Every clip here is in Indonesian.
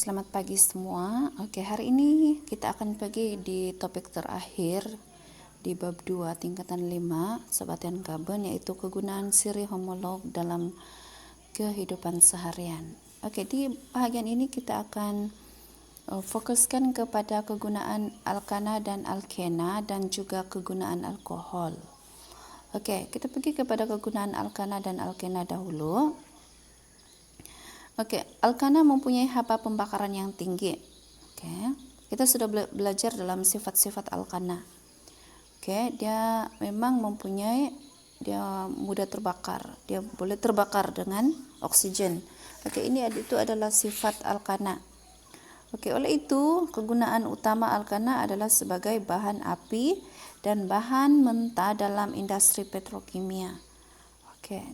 Selamat pagi semua. Hari ini kita akan pergi di topik terakhir di bab 2 tingkatan 5 sebatian karbon, yaitu kegunaan siri homolog dalam kehidupan seharian. Di bahagian ini kita akan fokuskan kepada kegunaan alkana dan alkena dan juga kegunaan alkohol. Kita pergi kepada kegunaan alkana dan alkena dahulu. Alkana mempunyai haba pembakaran yang tinggi. Kita sudah belajar dalam sifat-sifat alkana. Dia memang dia mudah terbakar. Dia boleh terbakar dengan oksigen. Itu adalah sifat alkana. Oleh itu, kegunaan utama alkana adalah sebagai bahan api dan bahan mentah dalam industri petrokimia.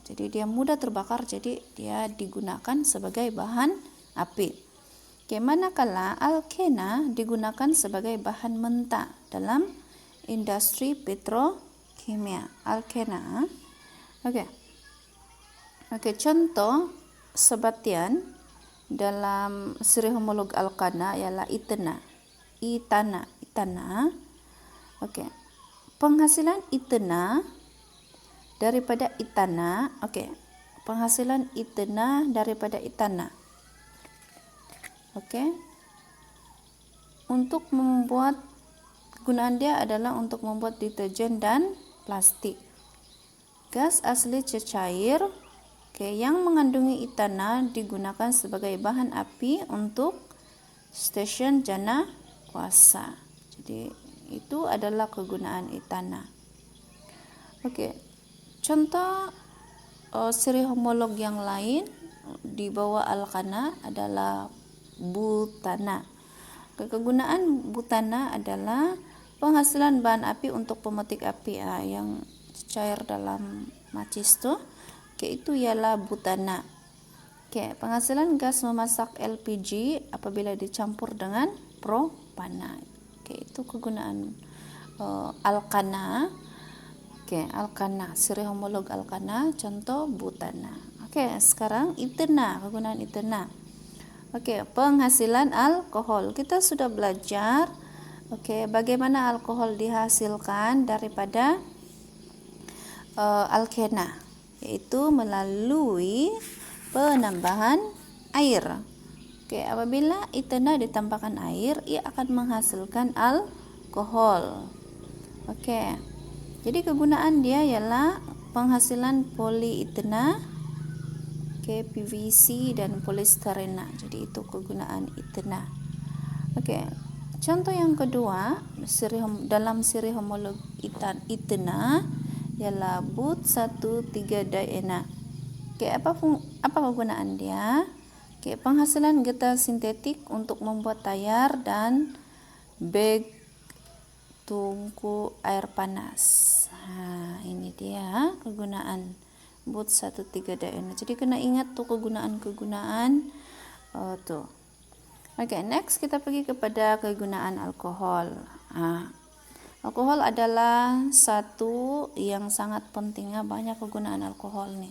Jadi dia mudah terbakar, jadi dia digunakan sebagai bahan api. Manakala alkena digunakan sebagai bahan mentah dalam industri petrokimia. Alkena. Contoh sebatian dalam siri homolog alkana ialah itana. Penghasilan itana daripada itana, penghasilan itana daripada itana. Untuk membuat, kegunaan dia adalah untuk membuat deterjen dan plastik. Gas asli cecair yang mengandungi itana digunakan sebagai bahan api untuk stesen jana kuasa. Jadi itu adalah kegunaan itana. Contoh siri homolog yang lain di bawah alkana adalah butana. Kegunaan butana adalah penghasilan bahan api untuk pemetik api yang cair dalam macis tuh. Itu ialah butana. Penghasilan gas memasak LPG apabila dicampur dengan propana. Itu kegunaan alkana. Alkana, siri homolog alkana, contoh butana. Sekarang itena, kegunaan itena. Penghasilan alkohol. Kita sudah belajar bagaimana alkohol dihasilkan daripada alkena, yaitu melalui penambahan air. Apabila itena ditambahkan air, ia akan menghasilkan alkohol. Jadi kegunaan dia ialah penghasilan polietena, PVC dan polisterena. Jadi itu kegunaan itena. Contoh yang kedua dalam siri homolog itena ialah but 1,3-diena. Apa kegunaan dia? Penghasilan getah sintetik untuk membuat tayar dan bag tungku air panas. Ini dia kegunaan but 1,3-diena. Jadi kena ingat tuh kegunaan tuh. Next kita pergi kepada kegunaan alkohol. Alkohol adalah satu yang sangat pentingnya, banyak kegunaan alkohol nih.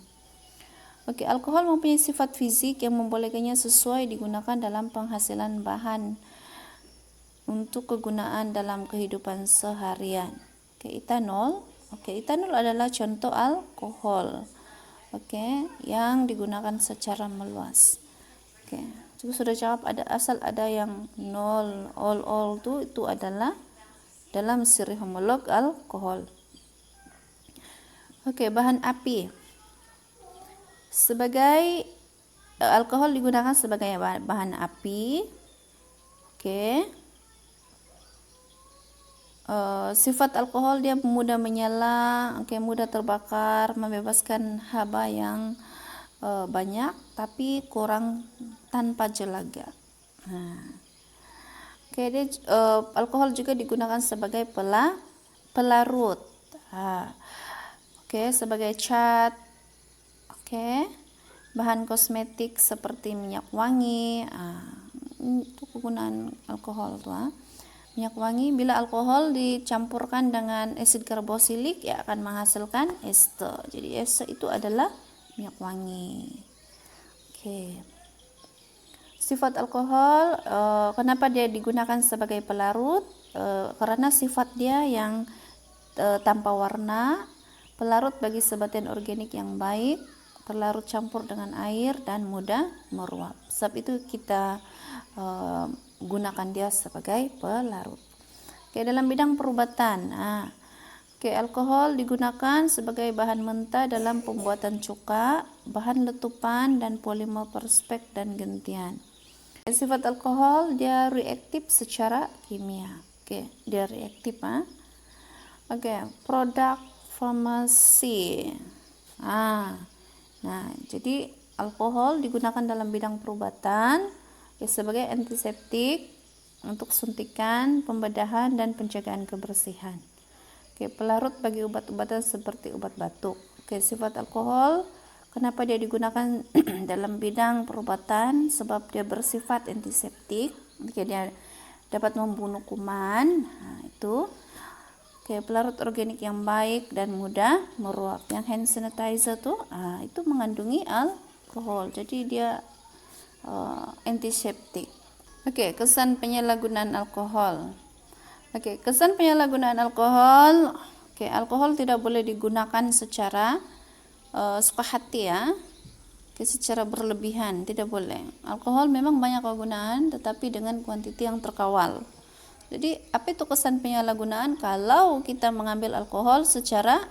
Alkohol mempunyai sifat fisik yang membolehkannya sesuai digunakan dalam penghasilan bahan untuk kegunaan dalam kehidupan seharian. Etanol. Etanol adalah contoh alkohol. Yang digunakan secara meluas. Juga sudah jawab, ada yang nol, all itu adalah dalam siri homolog alkohol. Bahan api. Sebagai alkohol digunakan sebagai bahan api. Sifat alkohol dia mudah menyala, mudah terbakar, membebaskan haba yang banyak tapi kurang tanpa jelaga. Alkohol juga digunakan sebagai pelarut. Sebagai cat. Bahan kosmetik seperti minyak wangi. Itu kegunaan alkohol tuh. Minyak wangi, bila alkohol dicampurkan dengan asid karbosilik, ia akan menghasilkan ester. Jadi ester itu adalah minyak wangi. Sifat alkohol, kenapa dia digunakan sebagai pelarut? Karena sifat dia yang tanpa warna, pelarut bagi sebagian organik yang baik, terlarut campur dengan air dan mudah meruap. Sebab itu kita gunakan dia sebagai pelarut. Oke, dalam bidang perubatan, alkohol digunakan sebagai bahan mentah dalam pembuatan cuka, bahan letupan, dan polimer perspek dan gentian. Sifat alkohol, dia reaktif secara kimia. Oke, dia reaktif. Oke, produk farmasi. Nah, jadi alkohol digunakan dalam bidang perubatan sebagai antiseptik untuk suntikan, pembedahan, dan penjagaan kebersihan. Oke, pelarut bagi obat-obatan seperti obat batuk. Oke, sifat alkohol, kenapa dia digunakan dalam bidang perubatan? Sebab dia bersifat antiseptik. Oke, dia dapat membunuh kuman. Nah, itu. Oke, pelarut organik yang baik dan mudah meruap. Yang hand sanitizer tuh, itu mengandungi alkohol. Jadi dia antiseptik. Oke, kesan penyalahgunaan alkohol. Oke, kesan penyalahgunaan alkohol. Oke, alkohol tidak boleh digunakan secara suka hati ya. Oke, secara berlebihan tidak boleh. Alkohol memang banyak kegunaan, tetapi dengan kuantiti yang terkawal. Jadi, apa itu kesan penyalahgunaan? Kalau kita mengambil alkohol secara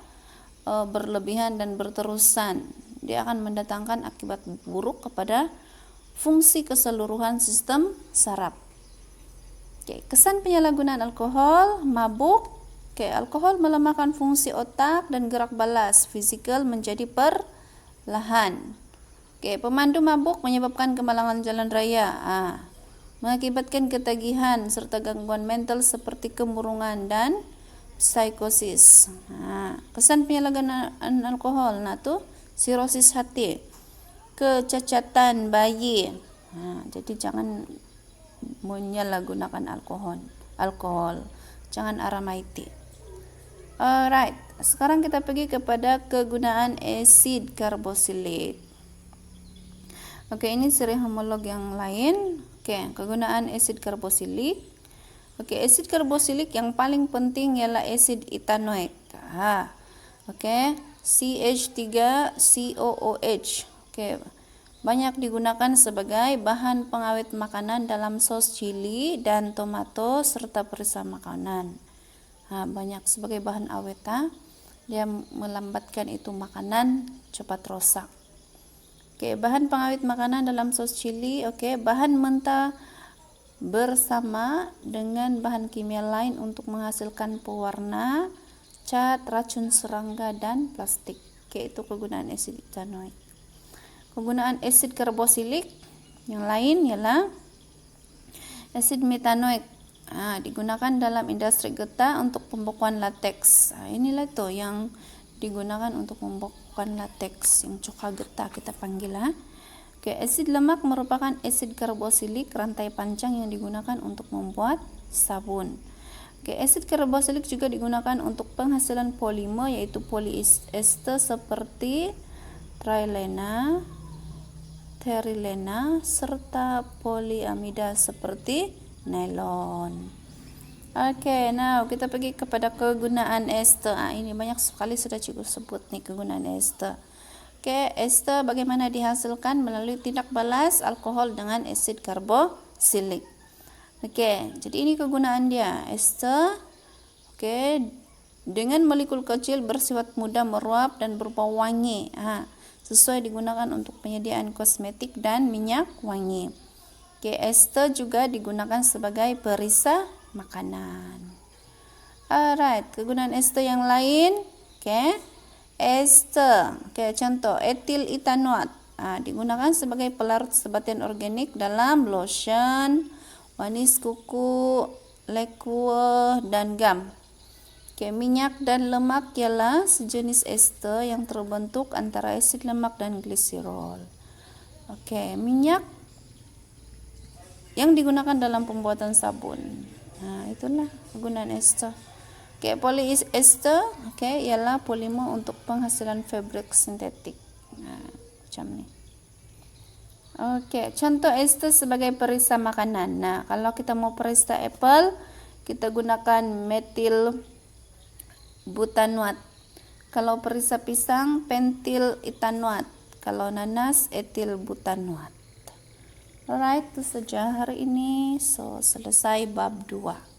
berlebihan dan berterusan, dia akan mendatangkan akibat buruk kepada fungsi keseluruhan sistem saraf. Oke, kesan penyalahgunaan alkohol, mabuk. Oke, alkohol melemahkan fungsi otak dan gerak balas fisikal menjadi perlahan. Oke, pemandu mabuk menyebabkan kemalangan jalan raya. Mengakibatkan ketagihan serta gangguan mental seperti kemurungan dan psikosis. Kesan penyalahgunaan alkohol, tuh sirosis hati, kecacatan bayi. Jadi jangan menyalahgunakan alkohol. Jangan aramaiti. Alright, sekarang kita pergi kepada kegunaan asid karboksilik. Oke, ini seri homolog yang lain. Oke, kegunaan asid karboksilik. Oke, asid karboksilik yang paling penting ialah asid etanoik. Oke, CH3COOH. Oke, banyak digunakan sebagai bahan pengawet makanan dalam sos cili dan tomato serta perisai makanan. Banyak sebagai bahan awet. Dia melambatkan itu makanan cepat rosak. Oke, bahan pengawet makanan dalam sos cili. Oke, bahan mentah bersama dengan bahan kimia lain untuk menghasilkan pewarna, cat, racun serangga, dan plastik. Oke, itu kegunaan asid etanoik. Kegunaan asid karboksilik yang lain ialah asid metanoik. Digunakan dalam industri getah untuk pembekuan lateks. Inilah itu yang digunakan untuk pembekuan lateks, yang cuka getah kita panggil. Oke, asid lemak merupakan asid karboksilik rantai panjang yang digunakan untuk membuat sabun. Oke, asid karboksilik juga digunakan untuk penghasilan polimer, yaitu poliester seperti trilena, terilena, serta poliamida seperti nilon. Oke, now kita pergi kepada kegunaan ester. Ini banyak sekali sudah cikgu sebut nih kegunaan ester. Oke, ester bagaimana dihasilkan? Melalui tindak balas alkohol dengan asid karboksilik. Oke, jadi ini kegunaan dia. Ester, oke, dengan molekul kecil bersifat mudah meruap dan berbau wangi. Sesuai digunakan untuk penyediaan kosmetik dan minyak wangi. Oke, ester juga digunakan sebagai perisai makanan. Alright, kegunaan ester yang lain. Oke, ester. Oke, contoh etil etanoat. Digunakan sebagai pelarut sebagian organik dalam lotion, wanis kuku, lekuer, dan gam. Oke, minyak dan lemak ialah sejenis ester yang terbentuk antara asid lemak dan gliserol. Oke, minyak yang digunakan dalam pembuatan sabun. Itulah kegunaan ester. Oke, polyester, oke, ialah polimer untuk penghasilan fabric sintetik. Macam ni. Oke, contoh ester sebagai perisa makanan. Nah, kalau kita mau perisa apple, kita gunakan metil butanoat. Kalau perisa pisang, pentil etanoat. Kalau nanas, etil butanoat. Alright, itu saja hari ini. So, selesai bab 2.